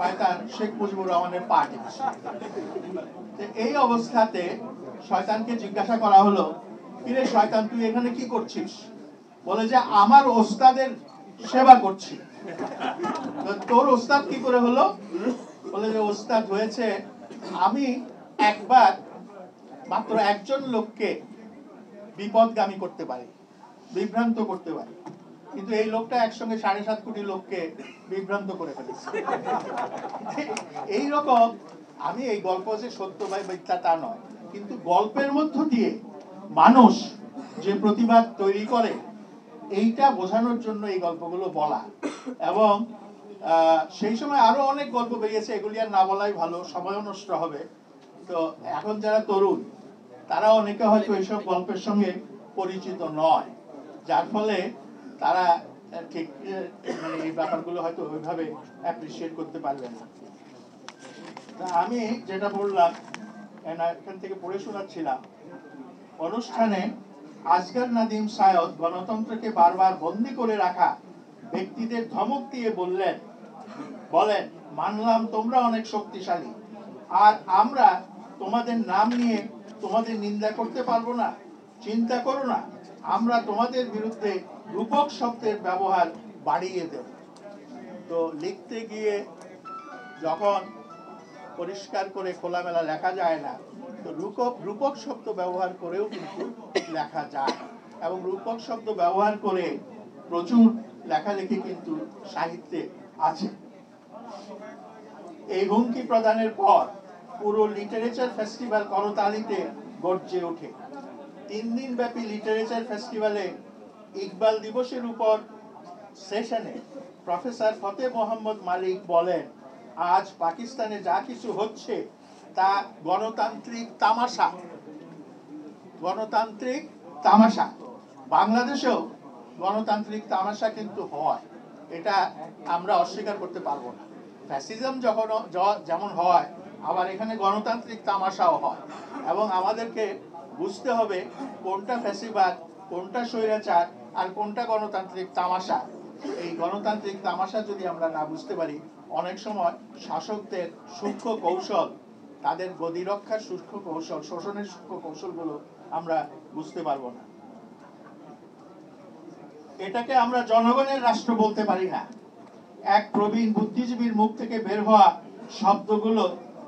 শয়তান শেখ মুজিবুর রহমানের পা টিপছে। এই অবস্থাতে শয়তানকে জিজ্ঞাসা করা হলো, কিরে শয়তান তুই এখানে কি করছিস? বলে যে আমার ওস্তাদের সেবা করছি। তোর ওস্তাদ কি করে হলো? বলে যে ওস্তাদ হয়েছে, আমি একবার মাত্র একজন লোককে বিপদগামী করতে পারি, বিভ্রান্ত করতে পারি, কিন্তু এই লোকটা একসঙ্গে 7.5 কোটি লোককে বিভ্রান্ত করে ফেলেছে। এইরকম আমি এই গল্প যে সত্য বা মিথ্যা তা নয়, কিন্তু গল্পের মধ্য দিয়ে মানুষ যে প্রতিবাদ তৈরি করে এইটা বোঝানোর জন্য এই গল্পগুলো বলা। এবং সেই সময় আরো অনেক গল্প বেরিয়েছে, এগুলি আর না বলাই ভালো, সময়ও নষ্ট হবে। তো এখন যারা তরুণ তারা অনেকে হয়তো এইসব গল্পের সঙ্গে পরিচিত নয়, যার ফলে তারা ঠিক মানে এই ব্যাপারগুলো হয়তো ওইভাবে অ্যাপ্রিসিয়েট করতে পারবে না। আমি যেটা বললাম এখান থেকে পড়ে শোনাচ্ছিলাম, অনুষ্ঠানে আসগর নাদিম সায়দ গণতন্ত্রকে বারবার বন্দী করে রাখা ব্যক্তিদের ধমক দিয়ে বলেন, মানলাম তোমরা অনেক শক্তিশালী, আর আমরা তোমাদের নাম নিয়ে তোমাদের নিন্দা করতে পারবো না। চিন্তা করো না, আমরা তোমাদের বিরুদ্ধে রূপক শব্দের ব্যবহার বাড়িয়ে দেব। তো লিখতে গিয়ে যখন পরিষ্কার করে খোলামেলা লেখা যায় না, তো রূপক শব্দ ব্যবহার করেও কিন্তু লেখা যায়, এবং রূপক শব্দ ব্যবহার করে প্রচুর লেখালেখি কিন্তু সাহিত্যে আছে। এই হুমকি প্রদানের পর পুরো লিটারেচার ফেস্টিভ্যাল করতালিতে গর্জে ওঠে। 3 দিন ব্যাপী লিটারেচার ফেস্টিভ্যালে ইকবাল দিবসের উপর সেশনে প্রফেসর ফতে মোহাম্মদ মালিক বলেন, আজ পাকিস্তানে যা কিছু হচ্ছে তা গণতান্ত্রিক তামাশা। গণতান্ত্রিক তামাশা। বাংলাদেশেও গণতান্ত্রিক তামাশা কিন্তু হয়, এটা আমরা অস্বীকার করতে পারবো না। ফ্যাসিজম যখন যেমন হয়, আবার এখানে গণতান্ত্রিক তামাশাও হয়, এবং আমাদেরকে বুঝতে হবে কোনটা ফ্যাসিবাদ, কোনটা স্বৈরাচার, আর কোনটা গণতান্ত্রিক তামাশা। এই গণতান্ত্রিক তামাশা যদি আমরা না বুঝতে পারি, অনেক সময় শাসকদের সূক্ষ্ম কৌশল, তাদের গদি রক্ষার সূক্ষ্ম কৌশল, শোষণের সূক্ষ্ম কৌশলগুলো আমরা বুঝতে পারবো না। এটাকে আমরা জনগণের রাষ্ট্র বলতে পারি না। এক প্রবীণ বুদ্ধিজীবীর মুখ থেকে বের হওয়া শব্দগুলো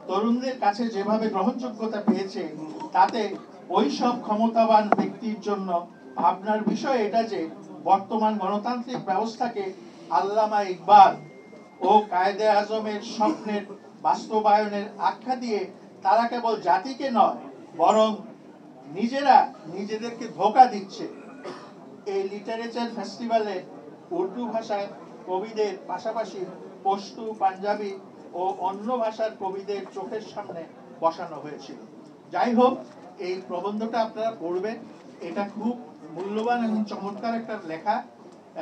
তরুণদের কাছে যেভাবে গ্রহণযোগ্যতা পেয়েছে, তাতে ওই সব ক্ষমতাবান ব্যক্তির জন্য ভাবনার বিষয় এটা যে বর্তমান গণতান্ত্রিক ব্যবস্থাকে আল্লামা ইকবাল ও কায়েদে আজমের স্বপ্নের বাস্তবায়নের আখ্যা দিয়ে তারা কেবল জাতিকে নয়, বরং নিজেরা নিজেদেরকে ধোঁকা দিচ্ছে। এই লিটারেচার ফেস্টিভ্যালে উর্দু ভাষায় কবিদের পাশাপাশি পশতু, পাঞ্জাবি ও অন্য ভাষার কবিদের চোখের সামনে বসানো হয়েছিল। যাই হোক, এই প্রবন্ধটা আপনারা পড়বেন, এটা খুব মূল্যবান এবং চমৎকার একটা লেখা,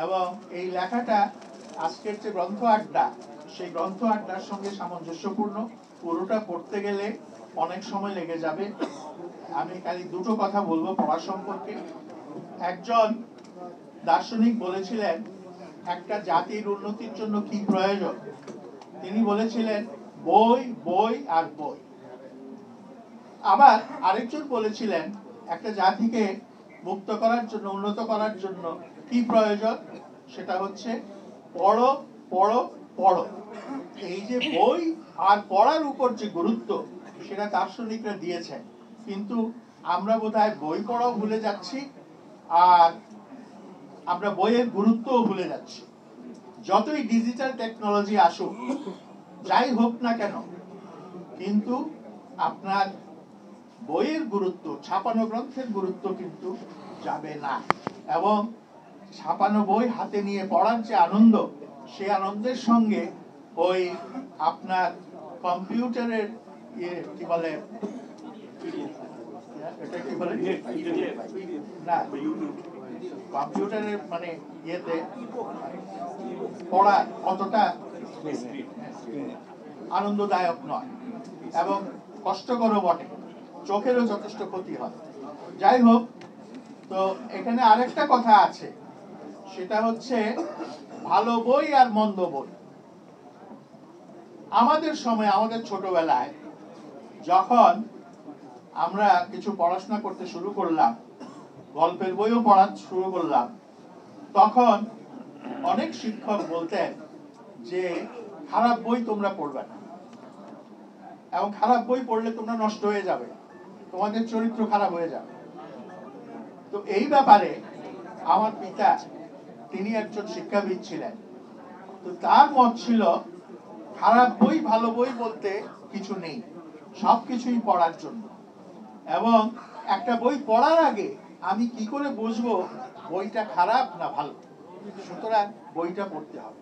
এবং এই লেখাটা আজকের যে গ্রন্থ আড্ডা, সেই গ্রন্থ আড্ডার সঙ্গে সামঞ্জস্যপূর্ণ। পুরোটা পড়তে গেলে অনেক সময় লেগে যাবে। আমি খালি দুটো কথা বলবো পড়া সম্পর্কে। একজন দার্শনিক বলেছিলেন একটা জাতির উন্নতির জন্য কি প্রয়োজন। তিনি বলেছিলেন বই, বই আর বই। আবার আরেকজন বলেছিলেন একটা জাতিকে মুক্ত করার জন্য, উন্নত করার জন্য কি প্রয়োজন, সেটা হচ্ছে পড়ো, পড়ো, পড়ো। এই যে বই আর পড়ার উপর যে গুরুত্ব, সেটা দার্শনিকরা দিয়েছেন, কিন্তু আমরা বোধহয় বই পড়াও ভুলে যাচ্ছি, আর আমরা বইয়ের গুরুত্বও ভুলে যাচ্ছি। যতই ডিজিটাল টেকনোলজি আসুক, যাই হোক না কেন, কিন্তু আপনার বইয়ের গুরুত্ব, ছাপানো গ্রন্থের গুরুত্ব কিন্তু যাবে না। এবং ছাপানো বই হাতে নিয়ে পড়ার যে আনন্দ, সেই আনন্দের সঙ্গে ওই আপনার কম্পিউটারের কি বলে, এটা কি বলে না, কম্পিউটারের মানে ইয়েতে পড়া অতটা আনন্দদায়ক নয়, এবং কষ্টকরও বটে, চোখেরও যথেষ্ট ক্ষতি হয়। যাই হোক, তো এখানে আরেকটা কথা আছে, সেটা হচ্ছে ভালো বই আর মন্দ বই। আমাদের সময়, আমাদের ছোটবেলায় যখন আমরা কিছু পড়াশোনা করতে শুরু করলাম, গল্পের বইও পড়া শুরু করলাম, তখন অনেক শিক্ষক বলতেন যে খারাপ বই তোমরা পড়বে না, এবং খারাপ বই পড়লে তোমরা নষ্ট হয়ে যাবে, তোমাদের চরিত্র খারাপ হয়ে যাবে। তো এই ব্যাপারে আমার পিতা, তিনি একজন শিক্ষাবিদ ছিলেন, তো তার মত ছিল খারাপ বই ভালো বই বলতে কিছু নেই, সবকিছুই পড়ার জন্য। এবং একটা বই পড়ার আগে আমি কি করে বুঝবো বইটা খারাপ না ভালো, সুতরাং বইটা পড়তে হবে।